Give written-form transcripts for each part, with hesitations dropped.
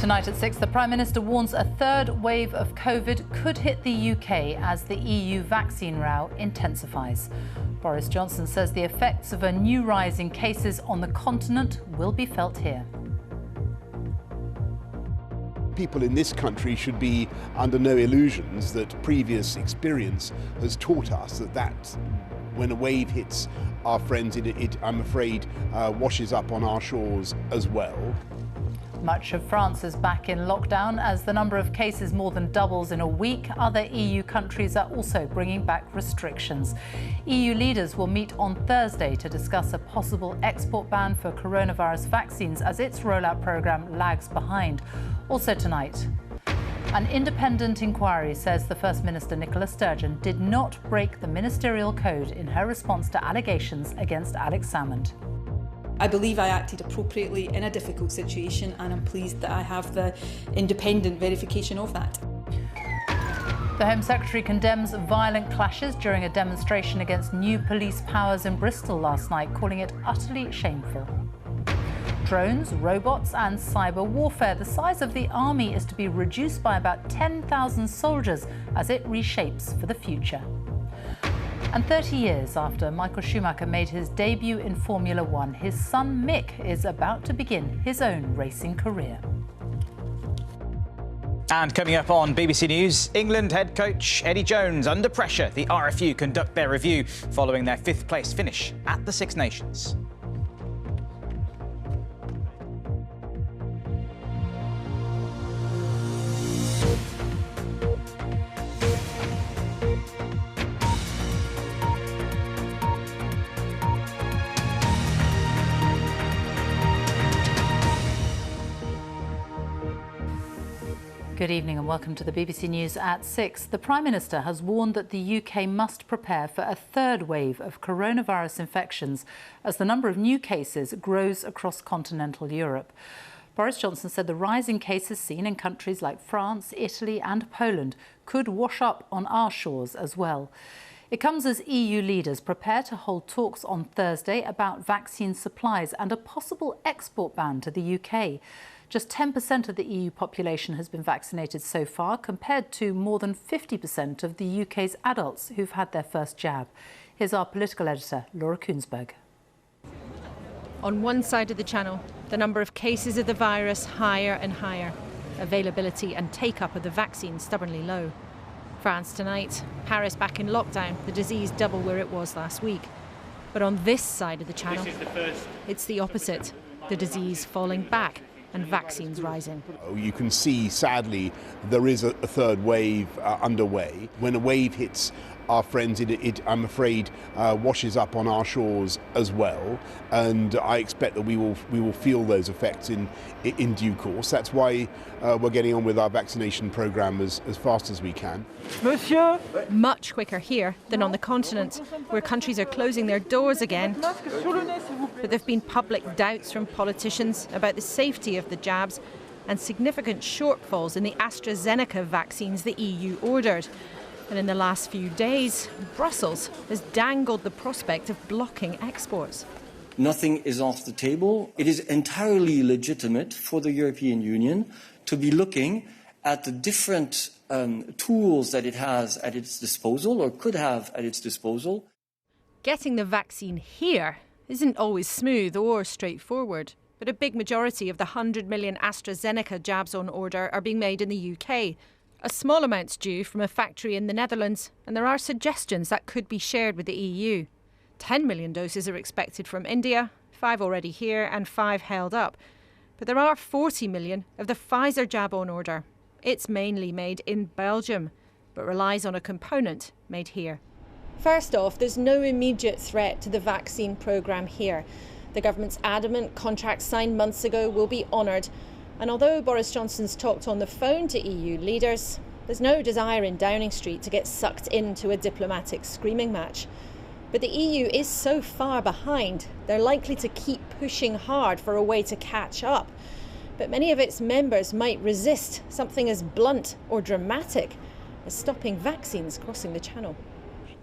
Tonight at 6, the Prime Minister warns a third wave of COVID could hit the UK as the EU vaccine row intensifies. Boris Johnson says the effects of a new rise in cases on the continent will be felt here. People in this country should be under no illusions that previous experience has taught us that when a wave hits our friends, it I'm afraid, washes up on our shores as well. Much of France is back in lockdown as the number of cases more than doubles in a week. Other EU countries are also bringing back restrictions. EU leaders will meet on Thursday to discuss a possible export ban for coronavirus vaccines as its rollout programme lags behind. Also tonight, an independent inquiry says the First Minister, Nicola Sturgeon, did not break the ministerial code in her response to allegations against Alex Salmond. I believe I acted appropriately in a difficult situation, and I'm pleased that I have the independent verification of that. The Home Secretary condemns violent clashes during a demonstration against new police powers in Bristol last night, calling it utterly shameful. Drones, robots and cyber warfare. The size of the army is to be reduced by about 10,000 soldiers as it reshapes for the future. And 30 years after Michael Schumacher made his debut in Formula One, his son Mick is about to begin his own racing career. And coming up on BBC News, England head coach Eddie Jones under pressure. The RFU conduct their review following their fifth-place finish at the Six Nations. Good evening and welcome to the BBC News at 6. The Prime Minister has warned that the UK must prepare for a third wave of coronavirus infections as the number of new cases grows across continental Europe. Boris Johnson said the rise in cases seen in countries like France, Italy and Poland could wash up on our shores as well. It comes as EU leaders prepare to hold talks on Thursday about vaccine supplies and a possible export ban to the UK. Just 10% of the EU population has been vaccinated so far, compared to more than 50% of the UK's adults who've had their first jab. Here's our political editor, Laura Kunsberg. On one side of the channel, the number of cases of the virus higher and higher. Availability and take-up of the vaccine stubbornly low. France tonight, Paris back in lockdown, the disease double where it was last week. But on this side of the channel, it's the opposite. The disease falling back and vaccines rising. You can see, sadly, there is a third wave underway. When a wave hits our friends, it I'm afraid, washes up on our shores as well. And I expect that we will feel those effects in due course. That's why we're getting on with our vaccination programme as fast as we can. Monsieur. Much quicker here than on the continent, where countries are closing their doors again. But there have been public doubts from politicians about the safety of the jabs and significant shortfalls in the AstraZeneca vaccines the EU ordered. And in the last few days, Brussels has dangled the prospect of blocking exports. Nothing is off the table. It is entirely legitimate for the European Union to be looking at the different tools that it has at its disposal or could have at its disposal. Getting the vaccine here isn't always smooth or straightforward, but a big majority of the 100 million AstraZeneca jabs on order are being made in the UK. A small amount's due from a factory in the Netherlands, and there are suggestions that could be shared with the EU. 10 million doses are expected from India, 5 already here and 5 held up. But there are 40 million of the Pfizer jab on order. It's mainly made in Belgium, but relies on a component made here. First off, there's no immediate threat to the vaccine programme here. The government's adamant contracts signed months ago will be honoured. And although Boris Johnson's talked on the phone to EU leaders, there's no desire in Downing Street to get sucked into a diplomatic screaming match. But the EU is so far behind, they're likely to keep pushing hard for a way to catch up. But many of its members might resist something as blunt or dramatic as stopping vaccines crossing the channel.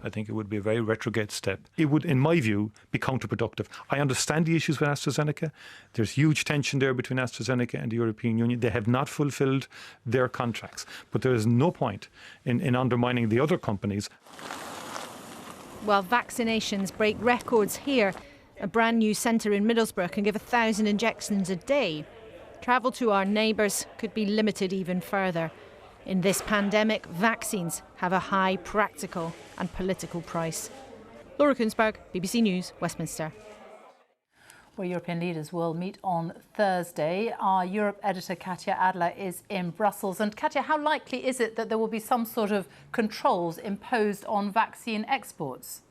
I think it would be a very retrograde step. It would, in my view, be counterproductive. I understand the issues with AstraZeneca. There's huge tension there between AstraZeneca and the European Union. They have not fulfilled their contracts. But there is no point in undermining the other companies. While vaccinations break records here, a brand new centre in Middlesbrough can give 1,000 injections a day. Travel to our neighbours could be limited even further. In this pandemic, vaccines have a high practical and political price. Laura Kunsberg, BBC News, Westminster. Well, European leaders will meet on Thursday. Our Europe editor, Katja Adler, is in Brussels. And Katja, how likely is it that there will be some sort of controls imposed on vaccine exports?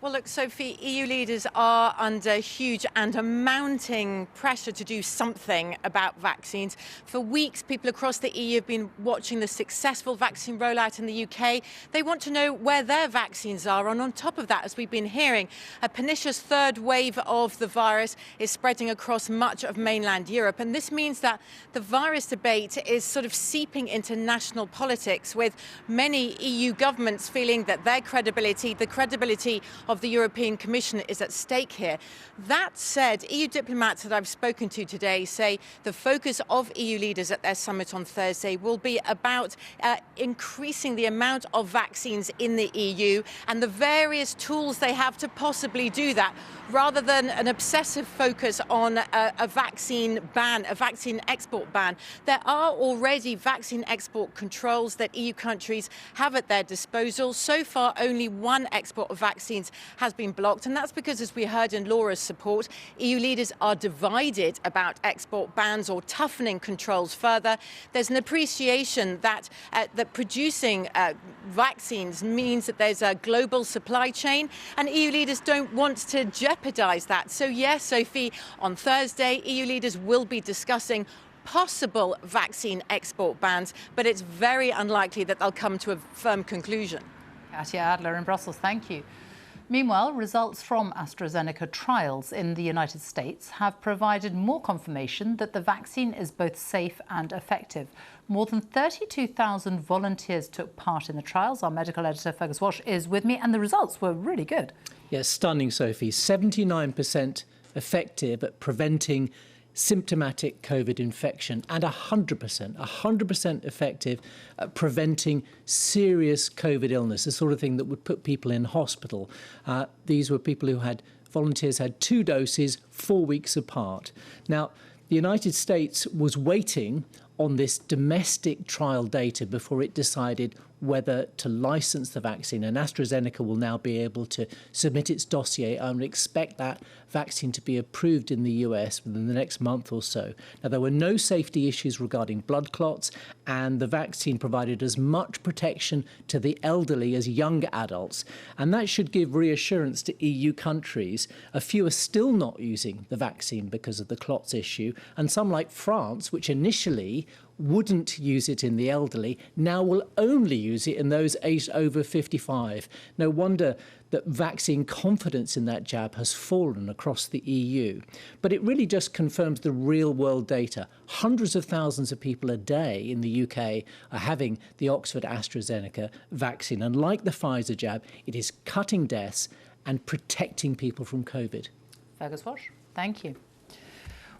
Well, look, Sophie, EU leaders are under huge and a mounting pressure to do something about vaccines. For weeks, people across the EU have been watching the successful vaccine rollout in the UK. They want to know where their vaccines are. And on top of that, as we've been hearing, a pernicious third wave of the virus is spreading across much of mainland Europe. And this means that the virus debate is sort of seeping into national politics, with many EU governments feeling that their credibility, the credibility of the European Commission, is at stake here. That said, EU diplomats that I've spoken to today say the focus of EU leaders at their summit on Thursday will be about increasing the amount of vaccines in the EU and the various tools they have to possibly do that, rather than an obsessive focus on a vaccine ban, a vaccine export ban. There are already vaccine export controls that EU countries have at their disposal. So far, only one export of vaccines has been blocked, and that's because, as we heard in Laura's support, EU leaders are divided about export bans or toughening controls further. There's an appreciation that producing vaccines means that there's a global supply chain, and EU leaders don't want to jeopardise that. So yes, Sophie, on Thursday, EU leaders will be discussing possible vaccine export bans, but it's very unlikely that they'll come to a firm conclusion. Katja Adler in Brussels, thank you. Meanwhile, results from AstraZeneca trials in the United States have provided more confirmation that the vaccine is both safe and effective. More than 32,000 volunteers took part in the trials. Our medical editor, Fergus Walsh, is with me, and the results were really good. Yes, stunning, Sophie. 79% effective at preventing symptomatic COVID infection, and 100% effective at preventing serious COVID illness, the sort of thing that would put people in hospital. These were people who volunteers had 2 doses 4 weeks apart. Now, the United States was waiting on this domestic trial data before it decided whether to license the vaccine, and AstraZeneca will now be able to submit its dossier. I would expect that vaccine to be approved in the US within the next month or so. Now, there were no safety issues regarding blood clots, and the vaccine provided as much protection to the elderly as young adults, and that should give reassurance to EU countries. A few are still not using the vaccine because of the clots issue, and some, like France, which initially wouldn't use it in the elderly, now will only use it in those aged over 55. No wonder that vaccine confidence in that jab has fallen across the EU. But it really just confirms the real-world data. Hundreds of thousands of people a day in the UK are having the Oxford AstraZeneca vaccine. And like the Pfizer jab, it is cutting deaths and protecting people from COVID. Fergus Walsh, thank you.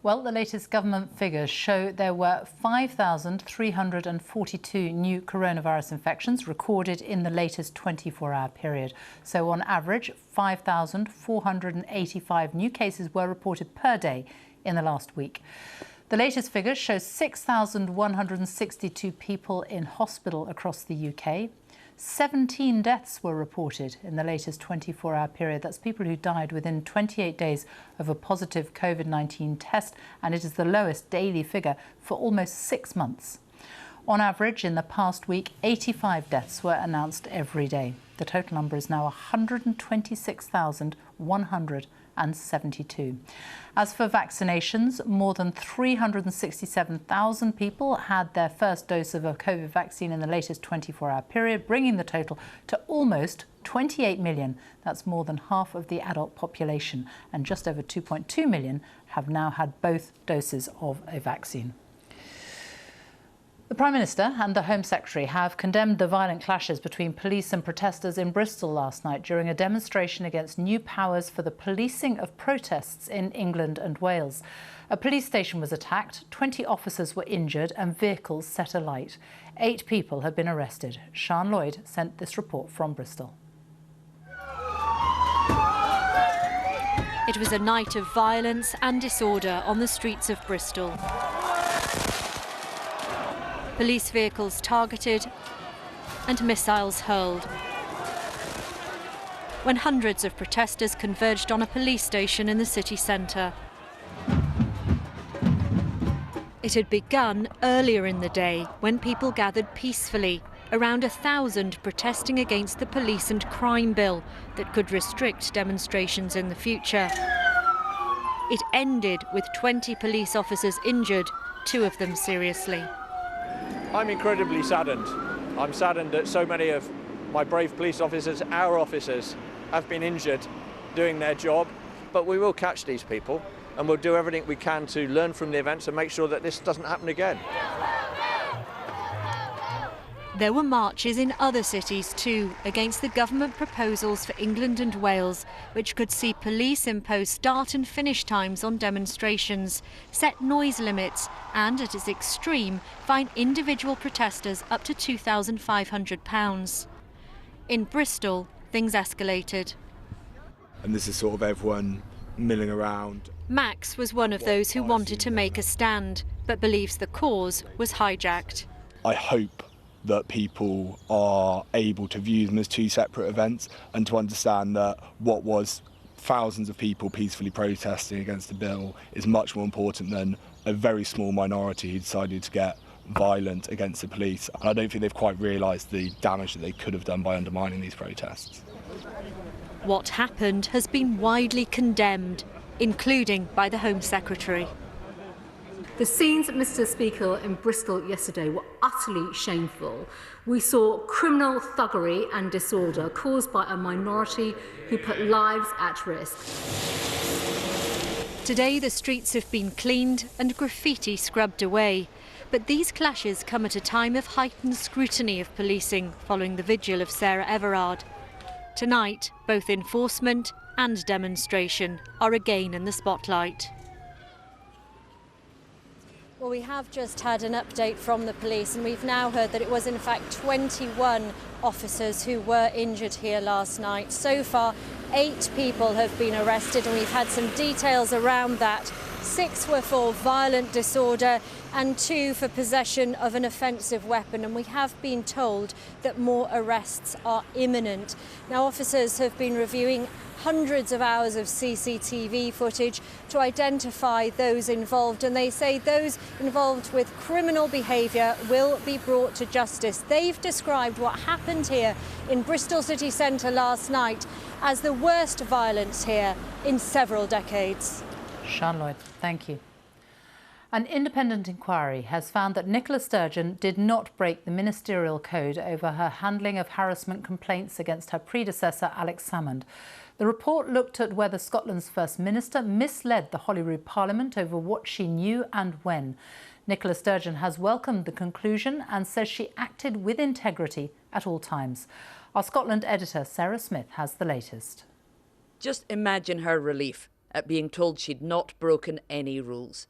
Well, the latest government figures show there were 5,342 new coronavirus infections recorded in the latest 24-hour period. So on average, 5,485 new cases were reported per day in the last week. The latest figures show 6,162 people in hospital across the UK. 17 deaths were reported in the latest 24-hour period. That's people who died within 28 days of a positive COVID-19 test, and it is the lowest daily figure for almost 6 months. On average, in the past week, 85 deaths were announced every day. The total number is now 126,172. As for vaccinations, more than 367,000 people had their first dose of a COVID vaccine in the latest 24-hour period, bringing the total to almost 28 million. That's more than half of the adult population, and just over 2.2 million have now had both doses of a vaccine. The Prime Minister and the Home Secretary have condemned the violent clashes between police and protesters in Bristol last night during a demonstration against new powers for the policing of protests in England and Wales. A police station was attacked, 20 officers were injured and vehicles set alight. 8 people have been arrested. Sian Lloyd sent this report from Bristol. It was a night of violence and disorder on the streets of Bristol. Police vehicles targeted and missiles hurled. When hundreds of protesters converged on a police station in the city centre. It had begun earlier in the day when people gathered peacefully, around 1,000 protesting against the police and crime bill that could restrict demonstrations in the future. It ended with 20 police officers injured, 2 of them seriously. I'm incredibly saddened. I'm saddened that so many of my brave police officers, our officers, have been injured doing their job. But we will catch these people and we'll do everything we can to learn from the events and make sure that this doesn't happen again. There were marches in other cities too against the government proposals for England and Wales, which could see police impose start and finish times on demonstrations, set noise limits and, at its extreme, fine individual protesters up to £2,500. In Bristol, things escalated. And this is sort of everyone milling around. Max was one of those who wanted to make a stand, but believes the cause was hijacked. I hope that people are able to view them as 2 separate events and to understand that what was thousands of people peacefully protesting against the bill is much more important than a very small minority who decided to get violent against the police. And I don't think they've quite realised the damage that they could have done by undermining these protests. What happened has been widely condemned, including by the Home Secretary. The scenes, Mr. Speaker, in Bristol yesterday were utterly shameful. We saw criminal thuggery and disorder caused by a minority who put lives at risk. Today the streets have been cleaned and graffiti scrubbed away. But these clashes come at a time of heightened scrutiny of policing following the vigil of Sarah Everard. Tonight, both enforcement and demonstration are again in the spotlight. Well, we have just had an update from the police and we've now heard that it was in fact 21 officers who were injured here last night. So far, 8 people have been arrested and we've had some details around that. 6 were for violent disorder and 2 for possession of an offensive weapon, and we have been told that more arrests are imminent. Now, officers have been reviewing hundreds of hours of CCTV footage to identify those involved, and they say those involved with criminal behaviour will be brought to justice. They've described what happened here in Bristol city centre last night as the worst violence here in several decades. Sian Lloyd, thank you. An independent inquiry has found that Nicola Sturgeon did not break the ministerial code over her handling of harassment complaints against her predecessor, Alex Salmond. The report looked at whether Scotland's First Minister misled the Holyrood Parliament over what she knew and when. Nicola Sturgeon has welcomed the conclusion and says she acted with integrity at all times. Our Scotland editor, Sarah Smith, has the latest. Just imagine her relief at being told she'd not broken any rules.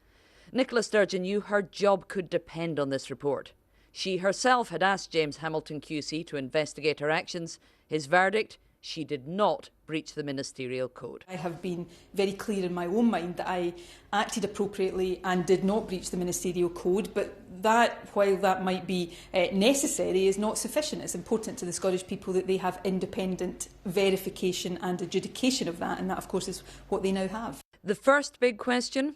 Nicola Sturgeon knew her job could depend on this report. She herself had asked James Hamilton QC to investigate her actions. His verdict: she did not breach the ministerial code. I have been very clear in my own mind that I acted appropriately and did not breach the ministerial code, but that, while that might be necessary, is not sufficient. It's important to the Scottish people that they have independent verification and adjudication of that, and that, of course, is what they now have. The first big question: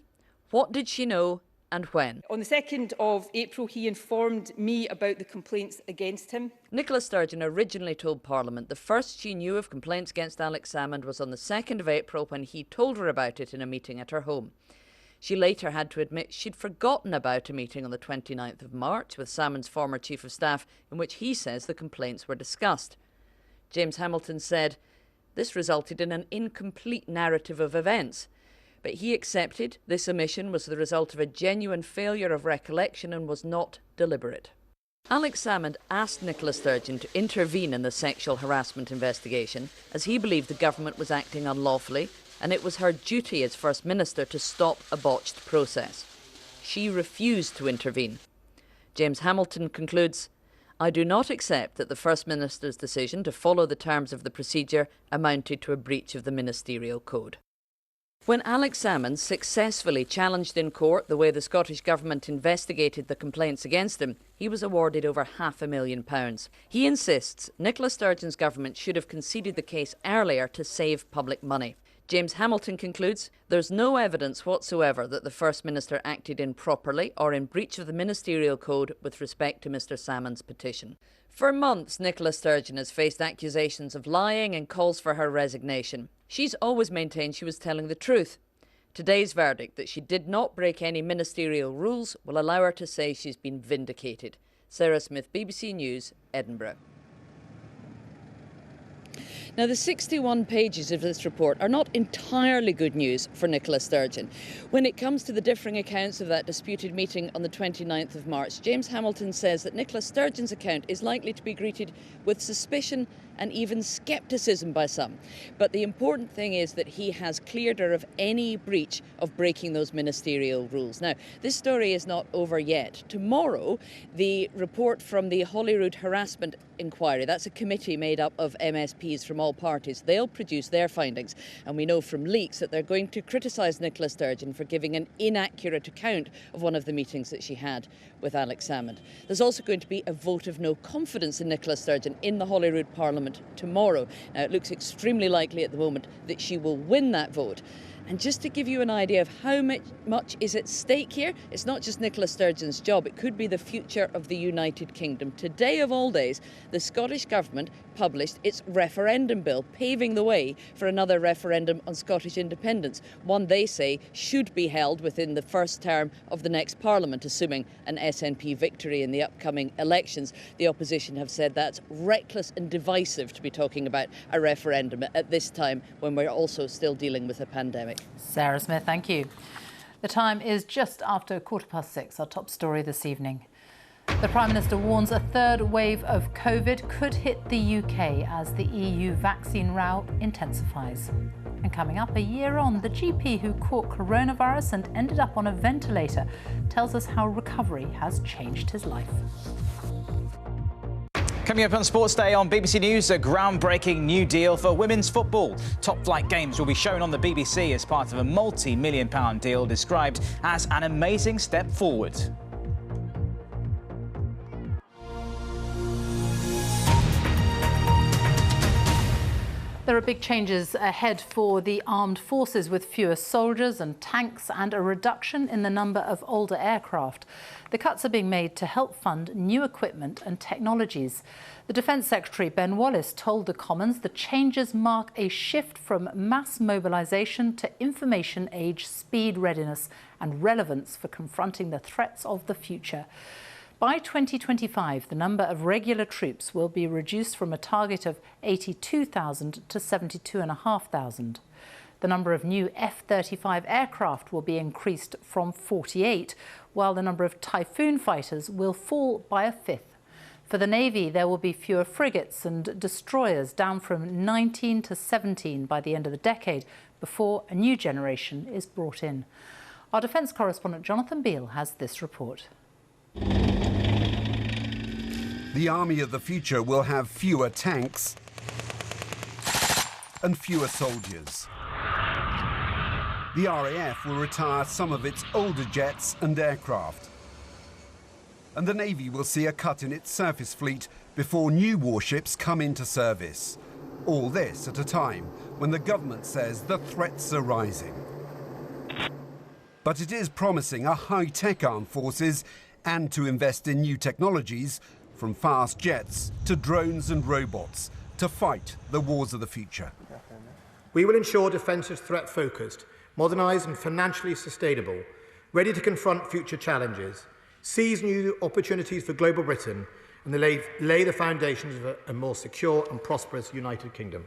what did she know and when? On the 2nd of April, he informed me about the complaints against him. Nicola Sturgeon originally told Parliament the first she knew of complaints against Alex Salmond was on the 2nd of April when he told her about it in a meeting at her home. She later had to admit she'd forgotten about a meeting on the 29th of March with Salmond's former Chief of Staff in which he says the complaints were discussed. James Hamilton said this resulted in an incomplete narrative of events. but he accepted this omission was the result of a genuine failure of recollection and was not deliberate. Alex Salmond asked Nicola Sturgeon to intervene in the sexual harassment investigation as he believed the government was acting unlawfully and it was her duty as First Minister to stop a botched process. She refused to intervene. James Hamilton concludes, "I do not accept that the First Minister's decision to follow the terms of the procedure amounted to a breach of the ministerial code." When Alex Salmond successfully challenged in court the way the Scottish Government investigated the complaints against him, he was awarded over £500,000. He insists Nicola Sturgeon's government should have conceded the case earlier to save public money. James Hamilton concludes there's no evidence whatsoever that the First Minister acted improperly or in breach of the ministerial code with respect to Mr Salmond's petition. For months, Nicola Sturgeon has faced accusations of lying and calls for her resignation. She's always maintained she was telling the truth. Today's verdict that she did not break any ministerial rules will allow her to say she's been vindicated. Sarah Smith, BBC News, Edinburgh. Now, the 61 pages of this report are not entirely good news for Nicola Sturgeon. When it comes to the differing accounts of that disputed meeting on the 29th of March, James Hamilton says that Nicola Sturgeon's account is likely to be greeted with suspicion and even scepticism by some. But the important thing is that he has cleared her of any breach of breaking those ministerial rules. Now, this story is not over yet. Tomorrow, the report from the Holyrood Harassment Inquiry, that's a committee made up of MSPs from all parties, they'll produce their findings. And we know from leaks that they're going to criticise Nicola Sturgeon for giving an inaccurate account of one of the meetings that she had with Alex Salmond. There's also going to be a vote of no confidence in Nicola Sturgeon in the Holyrood Parliament tomorrow. Now, it looks extremely likely at the moment that she will win that vote. And just to give you an idea of how much is at stake here, it's not just Nicola Sturgeon's job, it could be the future of the United Kingdom. Today of all days, the Scottish Government published its referendum bill, paving the way for another referendum on Scottish independence, one they say should be held within the first term of the next Parliament, assuming an SNP victory in the upcoming elections. The opposition have said that's reckless and divisive to be talking about a referendum at this time when we're also still dealing with a pandemic. Sarah Smith, thank you. The time is just after 6:15. Our top story this evening. The Prime Minister warns a third wave of COVID could hit the UK as the EU vaccine row intensifies. And coming up, a year on, the GP who caught coronavirus and ended up on a ventilator tells us how recovery has changed his life. Coming up on Sports Day on BBC News, a groundbreaking new deal for women's football. Top flight games will be shown on the BBC as part of a multi-million-pound deal described as an amazing step forward. There are big changes ahead for the armed forces, with fewer soldiers and tanks and a reduction in the number of older aircraft. The cuts are being made to help fund new equipment and technologies. The Defence Secretary Ben Wallace told the Commons the changes mark a shift from mass mobilisation to information age speed readiness and relevance for confronting the threats of the future. By 2025, the number of regular troops will be reduced from a target of 82,000 to 72,500. The number of new F-35 aircraft will be increased from 48, while the number of Typhoon fighters will fall by a fifth. For the Navy, there will be fewer frigates and destroyers, down from 19 to 17 by the end of the decade, before a new generation is brought in. Our defence correspondent Jonathan Beale has this report. The army of the future will have fewer tanks and fewer soldiers. The RAF will retire some of its older jets and aircraft. And the Navy will see a cut in its surface fleet before new warships come into service. All this at a time when the government says the threats are rising. But it is promising a high-tech armed forces and to invest in new technologies, from fast jets to drones and robots, to fight the wars of the future. We will ensure defence is threat-focused, modernised and financially sustainable, ready to confront future challenges, seize new opportunities for global Britain and lay the foundations of a more secure and prosperous United Kingdom.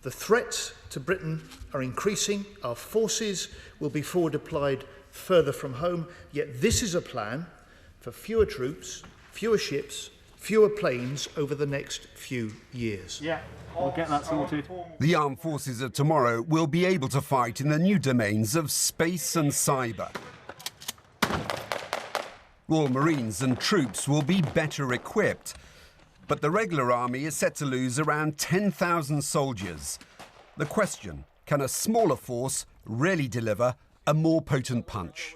The threats to Britain are increasing. Our forces will be forward deployed further from home, yet this is a plan for fewer troops, fewer ships, fewer planes over the next few years. Yeah, we'll get that sorted. The armed forces of tomorrow will be able to fight in the new domains of space and cyber. Royal Marines and troops will be better equipped, but the regular army is set to lose around 10,000 soldiers. The question, can a smaller force really deliver a more potent punch?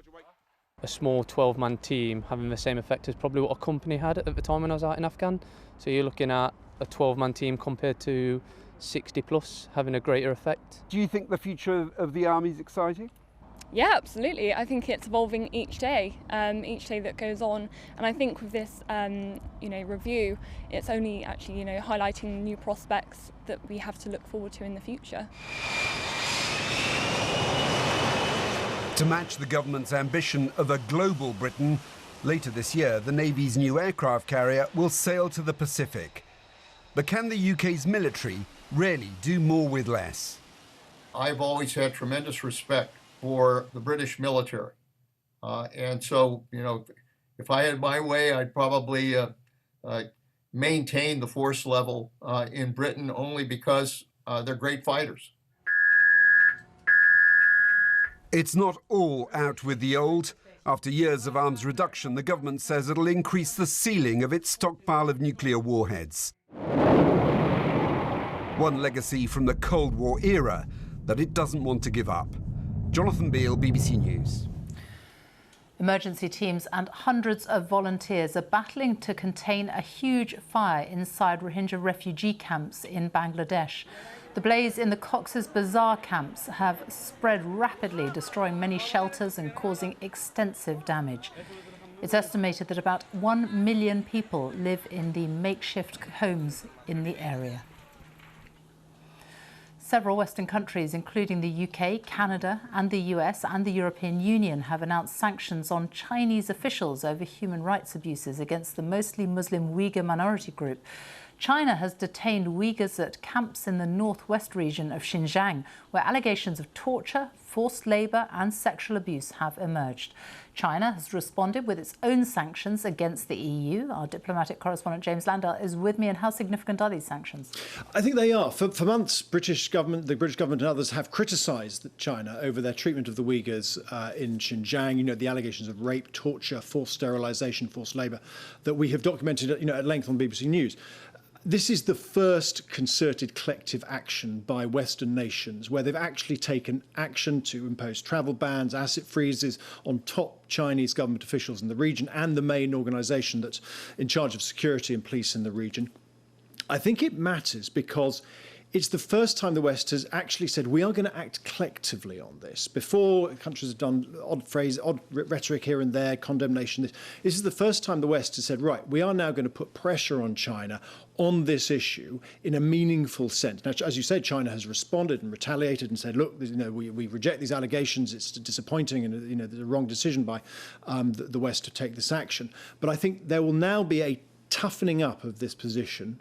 A small 12-man team having the same effect as probably what a company had at the time when I was out in Afghan. So you're looking at a 12-man team compared to 60 plus having a greater effect. Do you think the future of the army is exciting? Yeah, absolutely. I think it's evolving each day that goes on, and I think with this, review, it's only actually, highlighting new prospects that we have to look forward to in the future. To match the government's ambition of a global Britain, later this year, the Navy's new aircraft carrier will sail to the Pacific. But can the UK's military really do more with less? I've always had tremendous respect for the British military. And so, if I had my way, I'd probably maintain the force level in Britain only because they're great fighters. It's not all out with the old. After years of arms reduction, the government says it'll increase the ceiling of its stockpile of nuclear warheads. One legacy from the Cold War era that it doesn't want to give up. Jonathan Beale, BBC News. Emergency teams and hundreds of volunteers are battling to contain a huge fire inside Rohingya refugee camps in Bangladesh. The blaze in the Cox's Bazar camps have spread rapidly, destroying many shelters and causing extensive damage. It's estimated that about 1 million people live in the makeshift homes in the area. Several Western countries, including the UK, Canada and the US and the European Union, have announced sanctions on Chinese officials over human rights abuses against the mostly Muslim Uyghur minority group. China has detained Uyghurs at camps in the northwest region of Xinjiang, where allegations of torture, forced labour and sexual abuse have emerged. China has responded with its own sanctions against the EU. Our diplomatic correspondent James Landau is with me. And how significant are these sanctions? I think they are. For months, the British government and others have criticised China over their treatment of the Uyghurs in Xinjiang. The allegations of rape, torture, forced sterilisation, forced labour that we have documented at length on BBC News. This is the first concerted collective action by Western nations where they've actually taken action to impose travel bans, asset freezes on top Chinese government officials in the region and the main organisation that's in charge of security and police in the region. I think it matters because it's the first time the West has actually said we are going to act collectively on this. Before, countries have done odd rhetoric here and there, condemnation. This is the first time the West has said, right, we are now going to put pressure on China on this issue in a meaningful sense. Now, as you said, China has responded and retaliated and said, look, we reject these allegations. It's disappointing and there's a wrong decision by the West to take this action. But I think there will now be a toughening up of this position.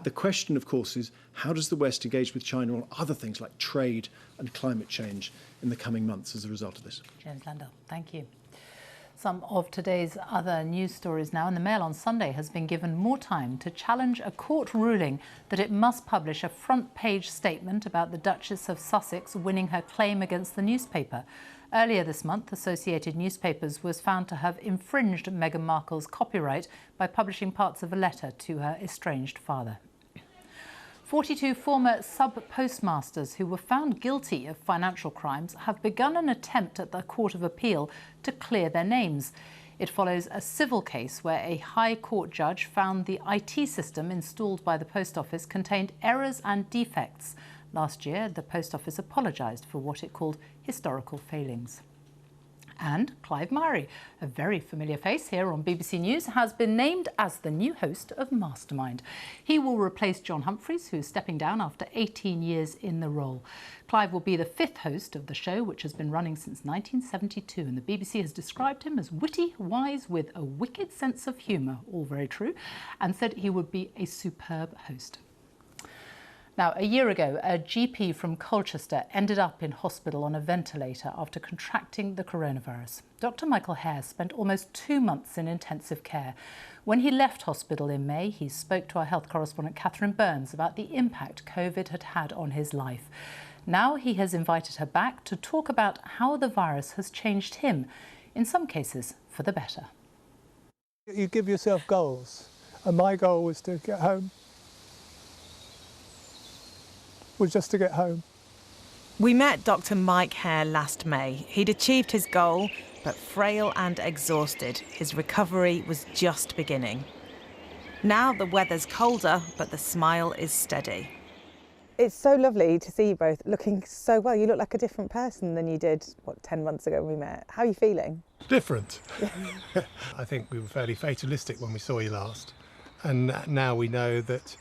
The question, of course, is how does the West engage with China on other things like trade and climate change in the coming months as a result of this? James Landau, thank you. Some of today's other news stories now. And the Mail on Sunday has been given more time to challenge a court ruling that it must publish a front-page statement about the Duchess of Sussex winning her claim against the newspaper. Earlier this month, Associated Newspapers was found to have infringed Meghan Markle's copyright by publishing parts of a letter to her estranged father. 42 former sub-postmasters who were found guilty of financial crimes have begun an attempt at the Court of Appeal to clear their names. It follows a civil case where a High Court judge found the IT system installed by the Post Office contained errors and defects. Last year, the Post Office apologised for what it called historical failings. And Clive Murray, a very familiar face here on BBC News, has been named as the new host of Mastermind. He will replace John Humphreys, who's stepping down after 18 years in the role. Clive will be the 5th host of the show, which has been running since 1972, and the BBC has described him as witty, wise, with a wicked sense of humour, all very true, and said he would be a superb host. Now, a year ago, a GP from Colchester ended up in hospital on a ventilator after contracting the coronavirus. Dr Mike Hare spent almost 2 months in intensive care. When he left hospital in May, he spoke to our health correspondent Catherine Burns about the impact COVID had had on his life. Now he has invited her back to talk about how the virus has changed him, in some cases for the better. You give yourself goals, and my goal was to get home. Was just to get home. We met Dr Mike Hare last May. He'd achieved his goal, but frail and exhausted, his recovery was just beginning. Now the weather's colder, but the smile is steady. It's so lovely to see you both looking so well. You look like a different person than you did, 10 months ago when we met. How are you feeling? Different. I think we were fairly fatalistic when we saw you last. And now we know that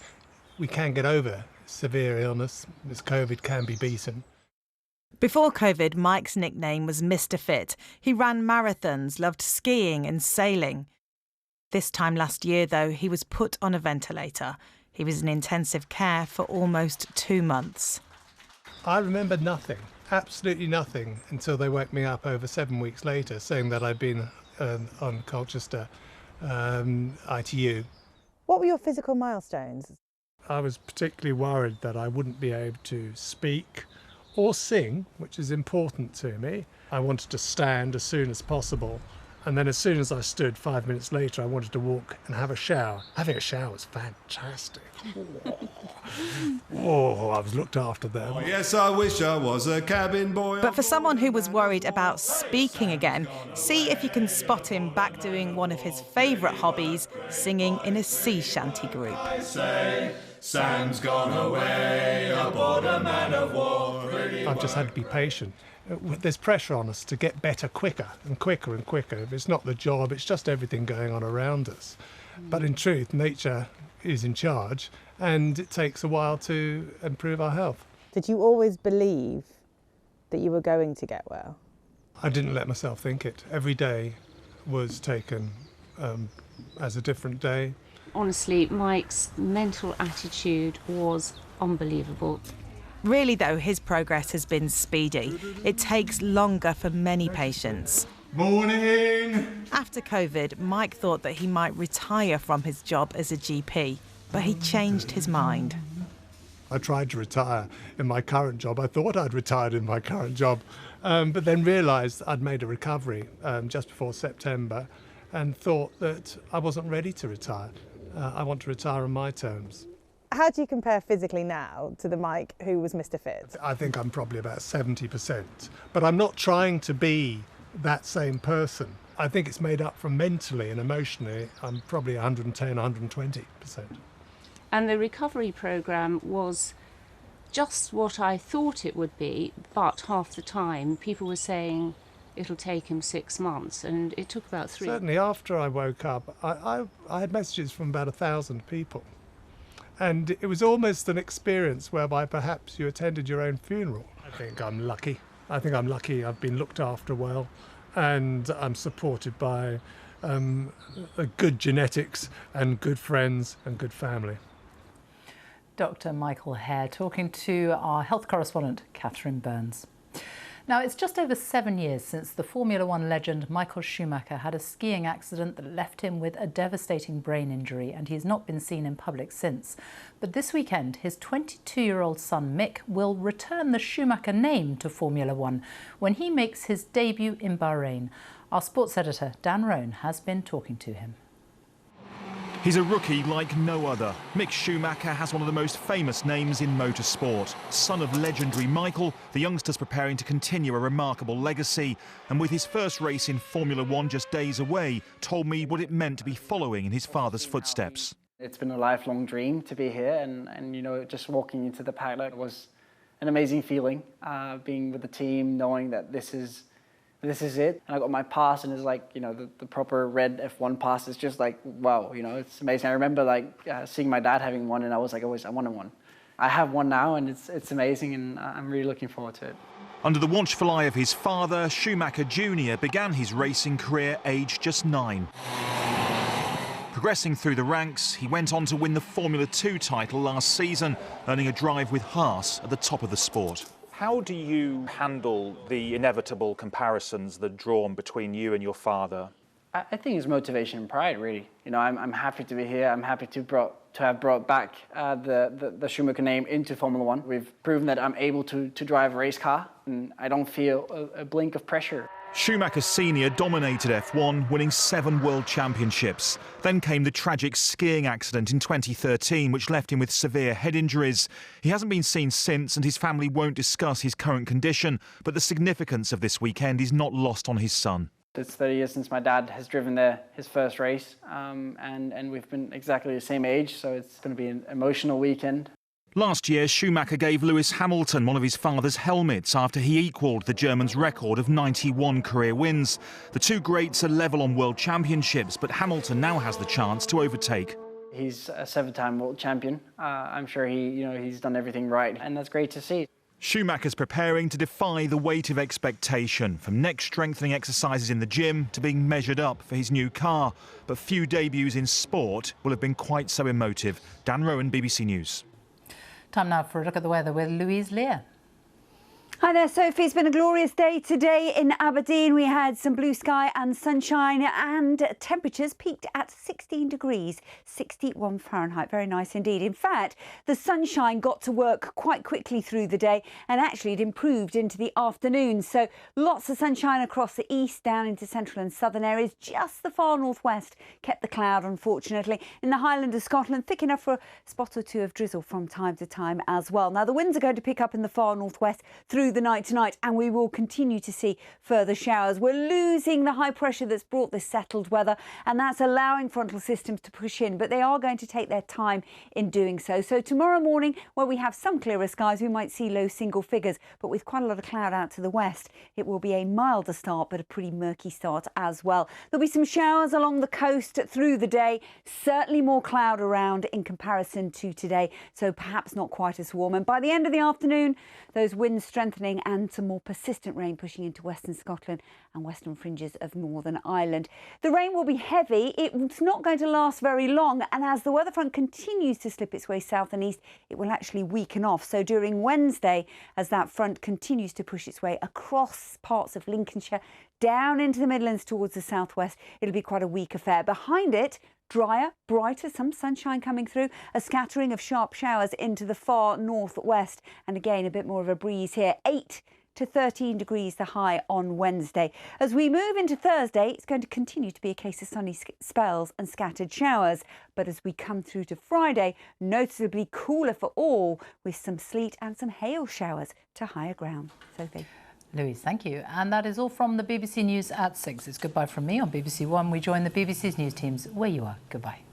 we can get over severe illness. This COVID can be beaten. Before COVID, Mike's nickname was Mr. Fit. He ran marathons, loved skiing and sailing. This time last year, though, he was put on a ventilator. He was in intensive care for almost 2 months. I remember nothing, absolutely nothing, until they woke me up over 7 weeks later saying that I'd been on Colchester ITU. What were your physical milestones? I was particularly worried that I wouldn't be able to speak or sing, which is important to me. I wanted to stand as soon as possible. And then as soon as I stood 5 minutes later, I wanted to walk and have a shower. Having a shower was fantastic. Oh, I was looked after there. Oh, yes, I wish I was a cabin boy. But for someone who was worried about speaking again, see if you can spot him back doing one of his favourite hobbies, singing in a sea shanty group. I say, Sam's gone away aboard a man of war. I've just had to be patient. There's pressure on us to get better quicker and quicker and quicker. It's not the job, it's just everything going on around us. But in truth, nature is in charge, and it takes a while to improve our health. Did you always believe that you were going to get well? I didn't let myself think it. Every day was taken as a different day. Honestly, Mike's mental attitude was unbelievable. Really, though, his progress has been speedy. It takes longer for many patients. Morning! After COVID, Mike thought that he might retire from his job as a GP, but he changed his mind. I tried to retire in my current job. I thought I'd retired in my current job, but then realised I'd made a recovery just before September and thought that I wasn't ready to retire. I want to retire on my terms. How do you compare physically now to the Mike who was Mr. Fit? I think I'm probably about 70%, but I'm not trying to be that same person. I think it's made up from mentally and emotionally. I'm probably 110, 120%. And the recovery programme was just what I thought it would be, but half the time people were saying it'll take him 6 months, and it took about 3. Certainly after I woke up, I had messages from about 1,000 people. And it was almost an experience whereby perhaps you attended your own funeral. I think I'm lucky. I've been looked after well, and I'm supported by good genetics and good friends and good family. Dr Michael Hare talking to our health correspondent Catherine Burns. Now, it's just over 7 years since the Formula One legend Michael Schumacher had a skiing accident that left him with a devastating brain injury, and he's not been seen in public since. But this weekend, his 22-year-old son Mick will return the Schumacher name to Formula One when he makes his debut in Bahrain. Our sports editor Dan Roan has been talking to him. He's a rookie like no other. Mick Schumacher has one of the most famous names in motorsport. Son of legendary Michael, the youngster's preparing to continue a remarkable legacy. And with his first race in Formula One just days away, told me what it meant to be following in his father's footsteps. It's been a lifelong dream to be here, and you know, just walking into the paddock was an amazing feeling. Being with the team, knowing that this is it. And I got my pass, and it's like, you know, the proper red F1 pass is just like, wow, you know, it's amazing. I remember like seeing my dad having one, and I was like, always, I wanted one. I have one now, and it's amazing, and I'm really looking forward to it. Under the watchful eye of his father, Schumacher Jr. began his racing career aged just 9. Progressing through the ranks, he went on to win the Formula 2 title last season, earning a drive with Haas at the top of the sport. How do you handle the inevitable comparisons that are drawn between you and your father? I think it's motivation and pride, really. You know, I'm happy to be here. I'm happy to have brought back the Schumacher name into Formula 1. We've proven that I'm able to drive a race car, and I don't feel a blink of pressure. Schumacher Sr. dominated F1, winning 7 world championships. Then came the tragic skiing accident in 2013, which left him with severe head injuries. He hasn't been seen since, and his family won't discuss his current condition, but the significance of this weekend is not lost on his son. It's 30 years since my dad has driven his first race, and we've been exactly the same age, so it's going to be an emotional weekend. Last year, Schumacher gave Lewis Hamilton one of his father's helmets after he equalled the German's record of 91 career wins. The two greats are level on world championships, but Hamilton now has the chance to overtake. He's a 7-time world champion. I'm sure he's done everything right, and that's great to see. Schumacher's preparing to defy the weight of expectation, from neck-strengthening exercises in the gym to being measured up for his new car. But few debuts in sport will have been quite so emotive. Dan Rowan, BBC News. Time now for a look at the weather with Louise Lear. Hi there, Sophie. It's been a glorious day today in Aberdeen. We had some blue sky and sunshine, and temperatures peaked at 16 degrees, 61 Fahrenheit. Very nice indeed. In fact, the sunshine got to work quite quickly through the day, and actually it improved into the afternoon. So lots of sunshine across the east, down into central and southern areas. Just the far northwest kept the cloud, unfortunately. In the Highland of Scotland, thick enough for a spot or two of drizzle from time to time as well. Now, the winds are going to pick up in the far northwest through the night tonight, and we will continue to see further showers. We're losing the high pressure that's brought this settled weather, and that's allowing frontal systems to push in, but they are going to take their time in doing so. So tomorrow morning, where we have some clearer skies, we might see low single figures, but with quite a lot of cloud out to the west, it will be a milder start, but a pretty murky start as well. There'll be some showers along the coast through the day, certainly more cloud around in comparison to today, so perhaps not quite as warm. And by the end of the afternoon, those winds strengthening and some more persistent rain pushing into western Scotland and western fringes of Northern Ireland. The rain will be heavy. It's not going to last very long, and as the weather front continues to slip its way south and east, it will actually weaken off. So during Wednesday, as that front continues to push its way across parts of Lincolnshire, down into the Midlands towards the southwest, it'll be quite a weak affair. Behind it, drier, brighter, some sunshine coming through, a scattering of sharp showers into the far northwest, and again a bit more of a breeze here. 8 to 13 degrees the high on Wednesday. As we move into Thursday, it's going to continue to be a case of sunny spells and scattered showers. But as we come through to Friday, noticeably cooler for all, with some sleet and some hail showers to higher ground. Sophie. Louise, thank you. And that is all from the BBC News at 6. It's goodbye from me on BBC One. We join the BBC's news teams where you are. Goodbye.